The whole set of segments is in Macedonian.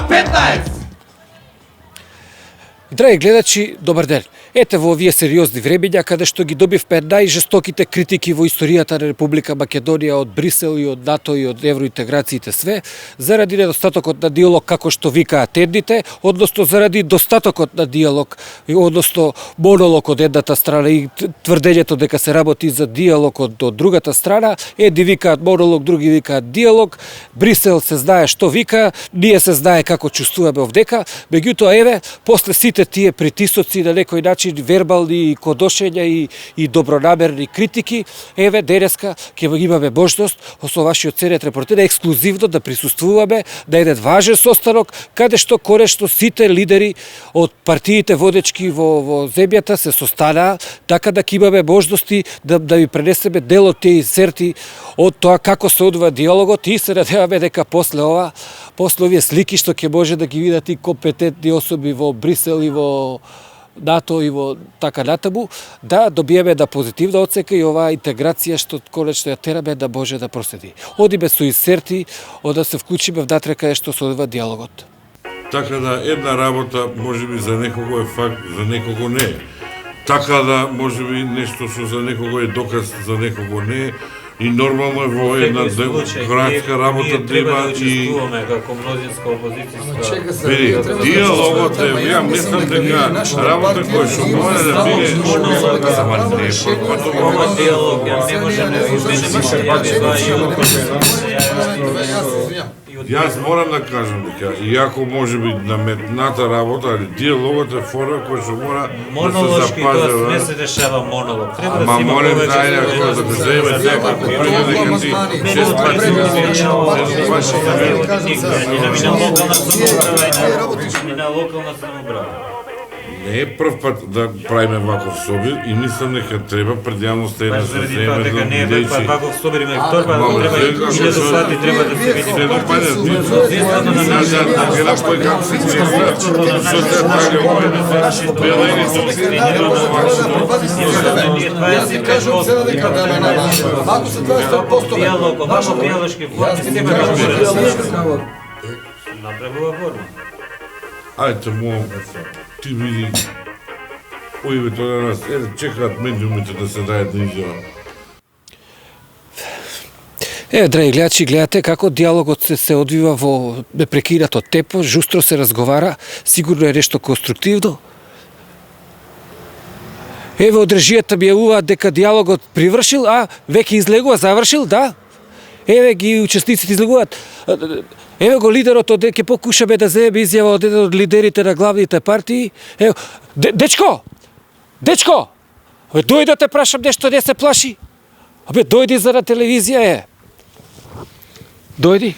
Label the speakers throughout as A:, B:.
A: K15!
B: Драги гледачи, добар ден. Ете во овие сериозни времења каде што ги добивме најжестоките критики во историјата на Република Македонија од Брисел и од НАТО и од евроинтеграциите све, заради недостатокот на диалог како што викаат едните, односно заради достатокот на диалог, односно монолог од едната страна и тврдењето дека се работи за диалог од другата страна, едни викаат монолог, други викаат диалог, Брисел се знае што вика, ние се знае како чувствуваме овдека, меѓутоа еве, после сите тие притисоци на некој начин вербални кодошења и добронамерни критики, еве денеска ќе имаме можност со вашиот ЦНЕТ репортер ексклузивно да присуствуваме на еден важен состанок каде што конечно сите лидери од партиите водечки во земјата се состанаа, така да ќе имаме можности да ви пренесеме дел од тие инсерти од тоа како се одвива диалогот и се надеваме дека после овие слики што ќе може да ги видат и компетентни особи во Брисел и во НАТО и во така натаму, да добиеме да позитивна оцека и оваа интеграција што конечно ја тераме да може да проследи. Одиме со инсерти, да се вклучиме внатре каде што се одвива диалогот.
C: Така да една работа можеби за некого е факт, за некого не е. Така да можеби нешто што за некого е доказ, за некого не е. И нормално е во една демократска работа треба и
D: како мнозинска опозицијска.
C: Види, диалогот е, ја мислам дека работа која што мора да биде
D: диалог не може да
C: Јас морам да кажам дека иако можеби наметната работа, али диалогот е фора која што мора да се
D: монолошки, тоа не
C: запазува.
D: се дешава монолог. Треба да
C: Ама
D: се има
C: молим
D: повеќе
C: тајна која да се земе дека дека ти шест пати
D: и на локална самоуправа.
C: не е прв пат да правиме ваков собир и мислам дека треба пред јавноста една се
D: Заради тоа дека не е
C: бидејќи
D: ваков собир, има и втор пат, треба и илјаду пати треба да се види.
C: се допаѓа назад на гела кој како се чува што се прави овој белени
D: диалог, овако диалошки форми се треба да може направува форма.
C: Ајте му ти види ојвето на нас чекаат медиумите да се дајат на изјава.
B: Драги гледачи, гледате како диалогот се одвива во непрекинато темпо, жустро се разговара, сигурно е нешто конструктивно. Еве од режијата ми јавуваат дека диалогот привршил, веќе излегува, завршил, да. Еве ги учесниците излегуваат. Еве го лидерот од ќе покушаме да земеме изјава од еден од лидерите на главните партии. Ево, дечко! Дечко! Дојди да те прашам нешто, не се плаши. Дојди за на телевизија, Дојди.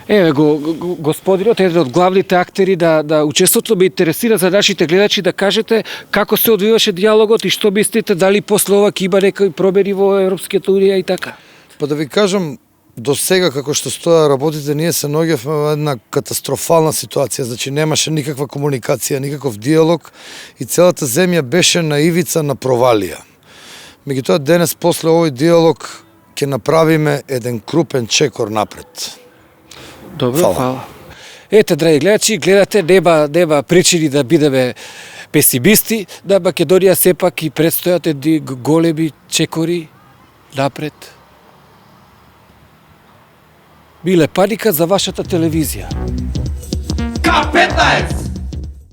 B: Еве го господинот, еден од главните актери да учеството ме интересира за нашите гледачи да кажете како се одвиваше диалогот и што мислите, дали после ова ќе има некои промени во Европската унија и така.
E: Па да ви кажам, до сега како што стоја работите, ние се наоѓавме во една катастрофална ситуација, значи немаше никаква комуникација, никаков диалог и целата земја беше на ивица на провалија. Меѓутоа денес после овој диалог ќе направиме еден крупен чекор напред.
B: Добро, фала. Ете, драги гледачи, гледате, нема причини да бидеме песимисти, на Македонија сепак и предстојат едни големи чекори напред. Биле паника за вашата телевизија.
A: K15!